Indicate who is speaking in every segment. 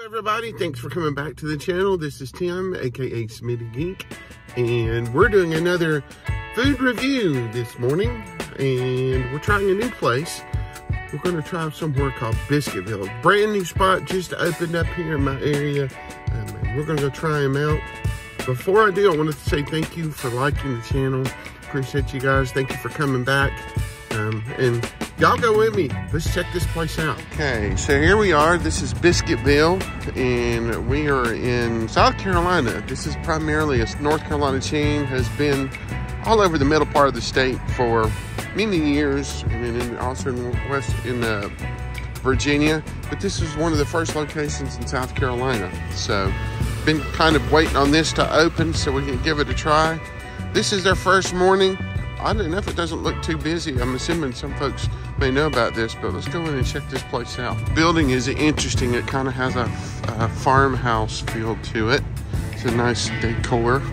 Speaker 1: Everybody, thanks for coming back to the channel. This is Tim, aka SmittyGeek, and we're doing another food review this morning, and we're trying a new place. We're going to try somewhere called Biscuitville. Brand new spot just opened up here in my area, and we're going to go try them out. Before I do, I wanted to say thank you for liking the channel. Appreciate you guys. Thank you for coming back. And y'all go with me. Let's check this place out. Okay, so here we are. This is Biscuitville, and we are in South Carolina. This is primarily a North Carolina chain. Has been all over the middle part of the state for many years, and then also in Virginia. But this is one of the first locations in South Carolina. So, been kind of waiting on this to open so we can give it a try. This is their first morning. Oddly enough, it doesn't look too busy. I'm assuming some folks may know about this, but let's go in and check this place out. The building is interesting. It kind of has a farmhouse feel to it. It's a nice decor.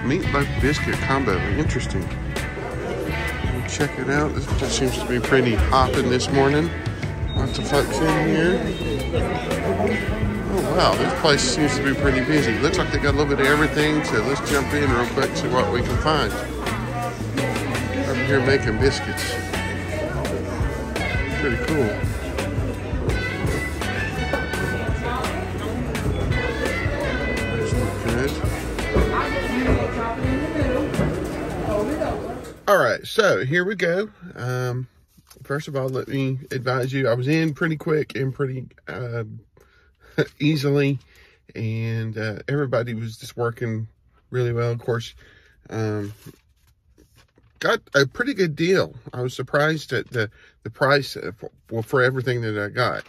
Speaker 1: Meatloaf biscuit combo, interesting. We'll check it out. This place seems to be pretty hopping this morning. Lots of folks in here. Oh wow, this place seems to be pretty busy. Looks like they got a little bit of everything, so let's jump in real quick and see what we can find. Over here making biscuits. Pretty cool. Those look good. Alright, so here we go. First of all, let me advise you, I was in pretty quick and pretty easily, and everybody was just working really well. Of course, got a pretty good deal. I was surprised at the price for everything that I got.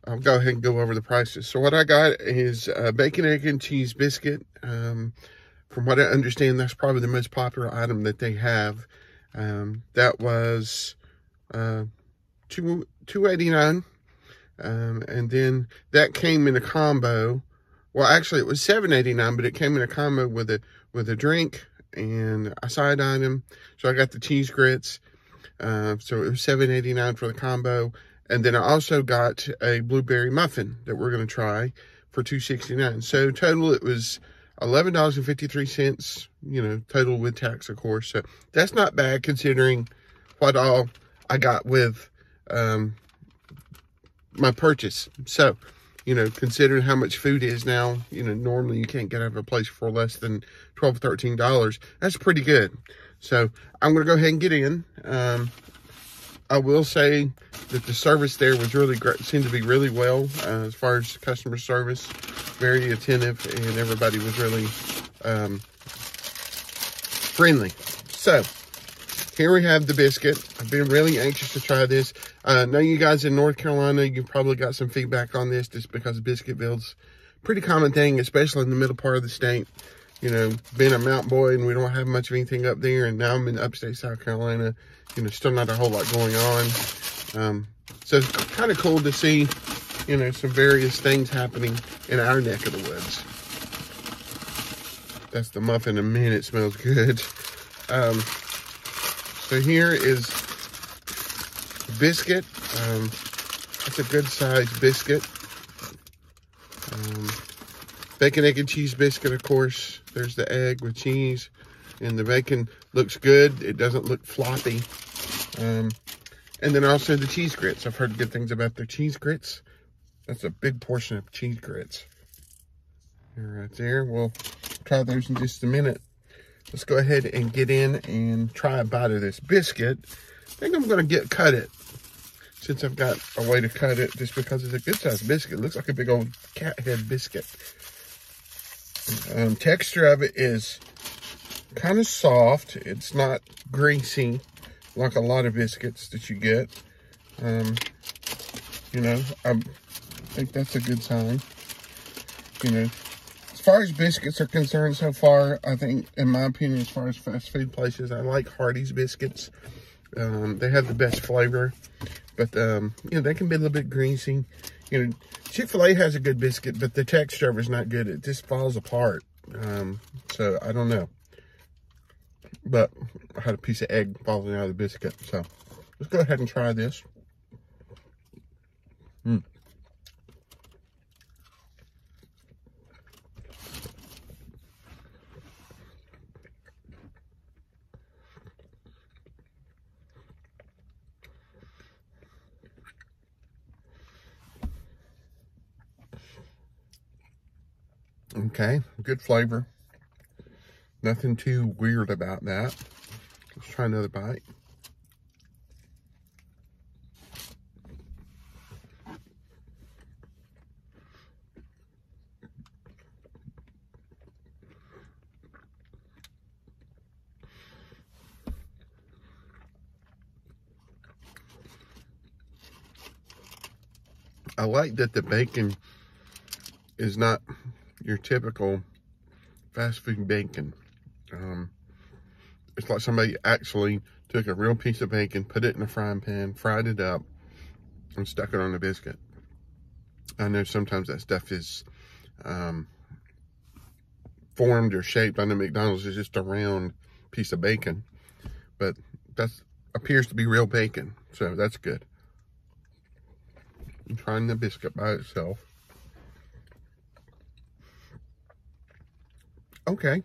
Speaker 1: I'll go ahead and go over the prices. So what I got is a bacon, egg, and cheese biscuit. From what I understand, that's probably the most popular item that they have. That was $2.89. And then that came in a combo. Well, actually, it was $7.89, but it came in a combo with a drink and a side item. So I got the cheese grits. So it was $7.89 for the combo. And then I also got a blueberry muffin that we're going to try for $2.69. So total, it was $11.53, you know, total with tax, of course. So that's not bad considering what all I got with my purchase. So, you know, considering how much food is now, you know, normally you can't get out of a place for less than $12, $13. That's pretty good. So I'm going to go ahead and get in. I will say that the service there was really great, seemed to be really well as far as customer service, very attentive, and everybody was really friendly. So here we have the biscuit. I've been really anxious to try this. I know you guys in North Carolina, you've probably got some feedback on this just because Biscuitville's a pretty common thing, especially in the middle part of the state. You know, being a mountain boy and we don't have much of anything up there, and now I'm in upstate South Carolina, you know, still not a whole lot going on. So it's kind of cool to see, you know, some various things happening in our neck of the woods. That's the muffin. Man, it smells good. So here is biscuit. It's a good sized biscuit. Bacon, egg, and cheese biscuit, of course. There's the egg with cheese. And the bacon looks good. It doesn't look floppy. And then also the cheese grits. I've heard good things about their cheese grits. That's a big portion of cheese grits. Right there. We'll try those in just a minute. Let's go ahead and get in and try a bite of this biscuit. I think I'm going to cut it, since I've got a way to cut it, just because it's a good sized biscuit. It looks like a big old cat head biscuit. Texture of it is kind of soft. It's not greasy like a lot of biscuits that you get. You know, I think that's a good sign. You know, as far as biscuits are concerned so far, I think, in my opinion, as far as fast food places, I like Hardee's biscuits. They have the best flavor, but, you know, they can be a little bit greasy. You know, Chick-fil-A has a good biscuit, but the texture of it is not good. It just falls apart. So I don't know. But I had a piece of egg falling out of the biscuit. So let's go ahead and try this. Okay, good flavor. Nothing too weird about that. Let's try another bite. I like that the bacon is not your typical fast food bacon. It's like somebody actually took a real piece of bacon, put it in a frying pan, fried it up, and stuck it on a biscuit. I know sometimes that stuff is formed or shaped. I know McDonald's is just a round piece of bacon, but that appears to be real bacon, so that's good. I'm trying the biscuit by itself. Okay,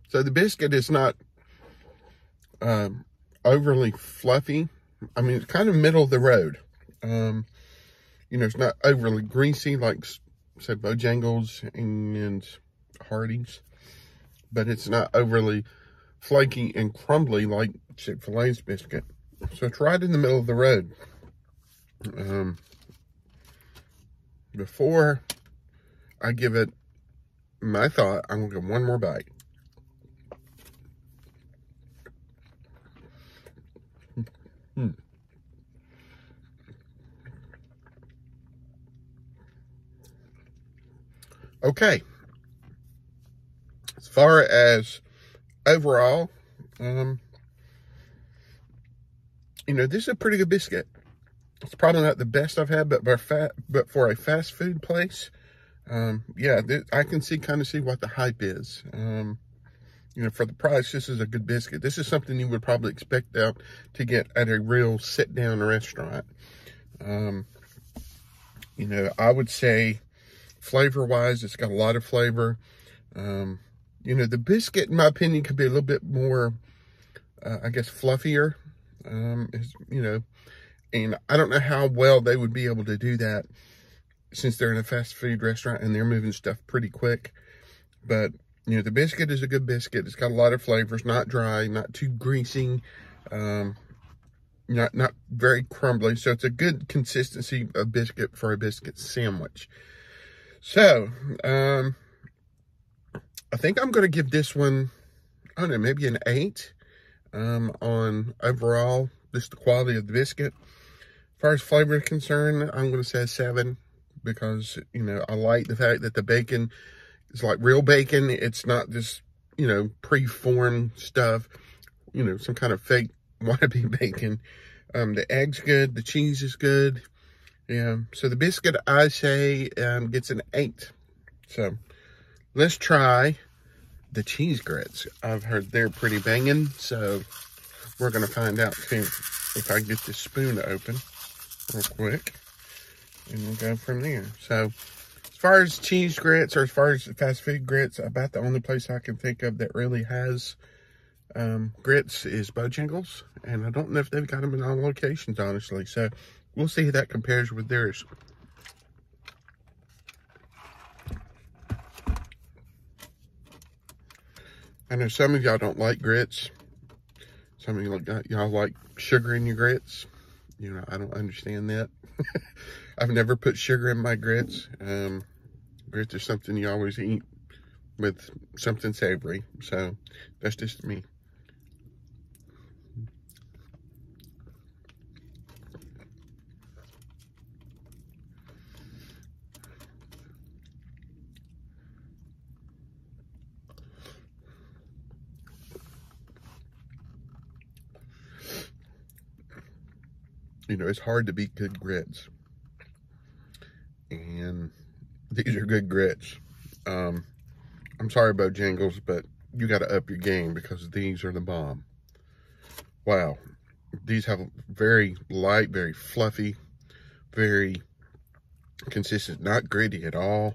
Speaker 1: so the biscuit is not overly fluffy. I mean, it's kind of middle of the road. You know, it's not overly greasy like, say, Bojangles and Hardee's, but it's not overly flaky and crumbly like Chick-fil-A's biscuit. So it's right in the middle of the road. Before I give it my thought, I'm gonna give one more bite. Okay. As far as overall, you know, this is a pretty good biscuit. It's probably not the best I've had, but for a fast food place, yeah, I can kind of see what the hype is. You know, for the price, this is a good biscuit. This is something you would probably expect out to get at a real sit-down restaurant. You know, I would say flavor-wise, it's got a lot of flavor. You know, the biscuit, in my opinion, could be a little bit more, I guess, fluffier. You know, and I don't know how well they would be able to do that since they're in a fast food restaurant and they're moving stuff pretty quick. But, you know, the biscuit is a good biscuit. It's got a lot of flavors, not dry, not too greasy, not very crumbly. So it's a good consistency of biscuit for a biscuit sandwich. So, I think I'm going to give this one, I don't know, maybe an 8 on overall, just the quality of the biscuit. As far as flavor is concerned, I'm going to say a 7 because, you know, I like the fact that the bacon is like real bacon. It's not this, you know, pre-formed stuff, you know, some kind of fake wannabe bacon. The egg's good. The cheese is good. Yeah. So the biscuit, I say, gets an 8. So let's try the cheese grits. I've heard they're pretty banging. So we're going to find out too if I can get this spoon to open real quick. And we'll go from there. So as far as cheese grits, or as far as fast food grits, about the only place I can think of that really has grits is Bojangles. And I don't know if they've got them in all locations, honestly. So we'll see how that compares with theirs. I know some of y'all don't like grits. Some of y'all like sugar in your grits. You know, I don't understand that. I've never put sugar in my grits. Grits are something you always eat with something savory. So that's just me. You know, it's hard to beat good grits. And these are good grits. I'm sorry, Bojangles, but you got to up your game because these are the bomb. Wow. These have very light, very fluffy, very consistent, not gritty at all.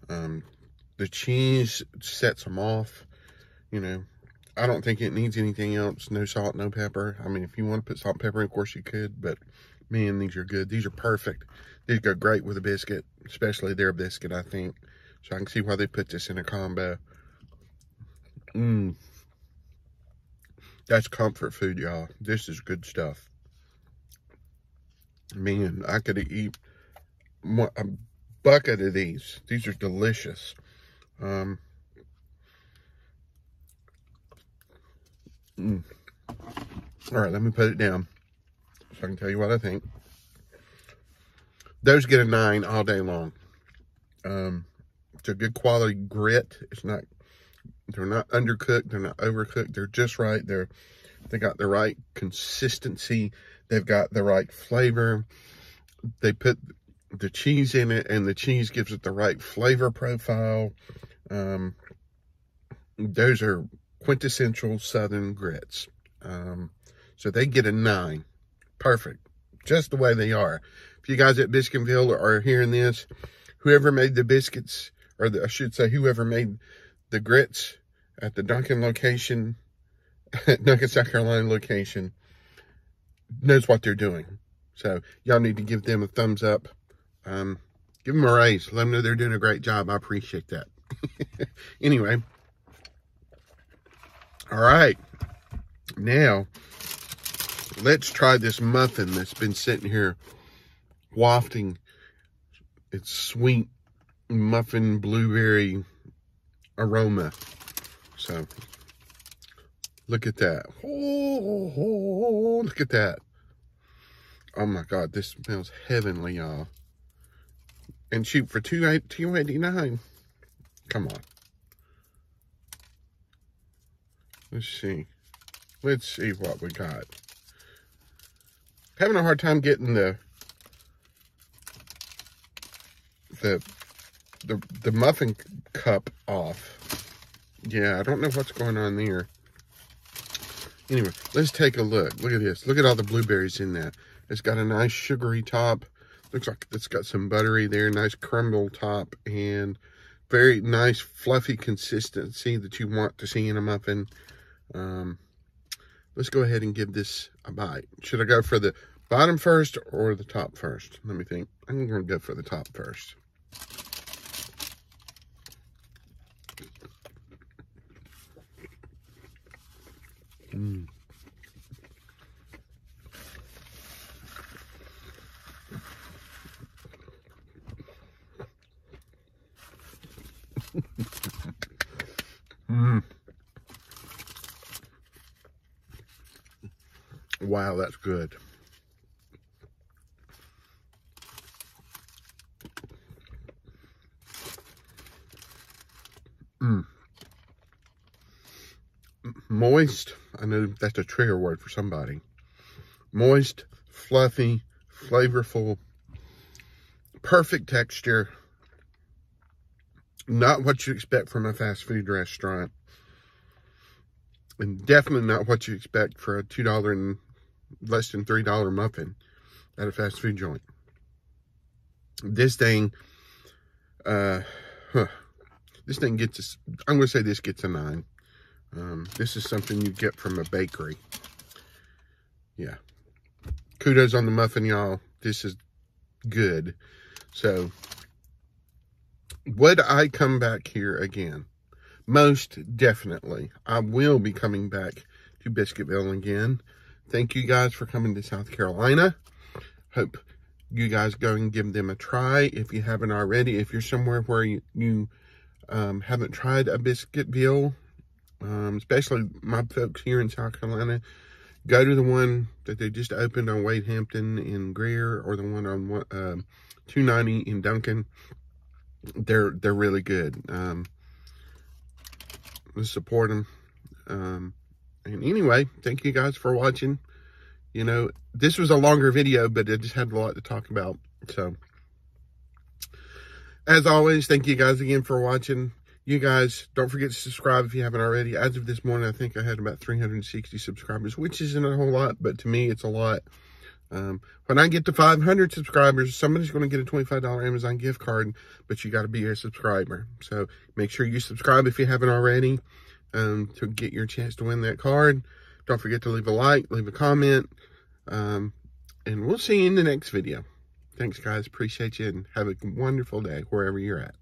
Speaker 1: The cheese sets them off. You know, I don't think it needs anything else. No salt, no pepper. I mean, if you want to put salt and pepper in, of course you could, but man, these are good. These are perfect. These go great with a biscuit, especially their biscuit, I think. So I can see why they put this in a combo. That's comfort food, y'all. This is good stuff. Man, I could eat a bucket of these. These are delicious. All right, let me put it down so I can tell you what I think. Those get a 9 all day long. It's a good quality grit. They're not undercooked. They're not overcooked. They're just right. They got the right consistency. They've got the right flavor. They put the cheese in it, and the cheese gives it the right flavor profile. Those are quintessential Southern grits. So they get a 9. Perfect. Just the way they are. If you guys at Biscuitville are hearing this, whoever made the biscuits, or I should say whoever made the grits at the Duncan location, Duncan, South Carolina location, knows what they're doing. So y'all need to give them a thumbs up. Give them a raise. Let them know they're doing a great job. I appreciate that. Anyway. All right. Now, let's try this muffin that's been sitting here wafting its sweet muffin blueberry aroma. So, look at that. Oh, look at that. Oh my God, this smells heavenly, y'all. And shoot, for $2.89. Come on. Let's see. Let's see what we got. Having a hard time getting the muffin cup off. Yeah, I don't know what's going on there. Anyway, let's take a look. Look at this. Look at all the blueberries in that. It's got a nice sugary top. Looks like it's got some buttery there. Nice crumble top. And very nice fluffy consistency that you want to see in a muffin. Let's go ahead and give this a bite. Should I go for the bottom first or the top first? Let me think. I'm going to go for the top first. Wow, that's good. Moist. I know that's a trigger word for somebody. Moist, fluffy, flavorful, perfect texture. Not what you expect from a fast food restaurant. And definitely not what you expect for a $2 and less than $3 muffin at a fast food joint. This thing, this thing gets, I'm going to say this gets a 9. This is something you get from a bakery. Yeah. Kudos on the muffin, y'all. This is good. So, would I come back here again? Most definitely. I will be coming back to Biscuitville again. Thank you guys for coming to South Carolina. Hope you guys go and give them a try if you haven't already. If you're somewhere where you haven't tried a Biscuitville, especially my folks here in South Carolina, go to the one that they just opened on Wade Hampton in Greer, or the one on 290 in Duncan. They're really good. Let's support them. And anyway, thank you guys for watching. You know, this was a longer video, but I just had a lot to talk about. So, as always, thank you guys again for watching. You guys, don't forget to subscribe if you haven't already. As of this morning, I think I had about 360 subscribers, which isn't a whole lot, but to me, it's a lot. When I get to 500 subscribers, somebody's going to get a $25 Amazon gift card, but you got to be a subscriber. So make sure you subscribe if you haven't already, to get your chance to win that card. Don't forget to leave a like, leave a comment, and we'll see you in the next video. Thanks, guys. Appreciate you, and have a wonderful day wherever you're at.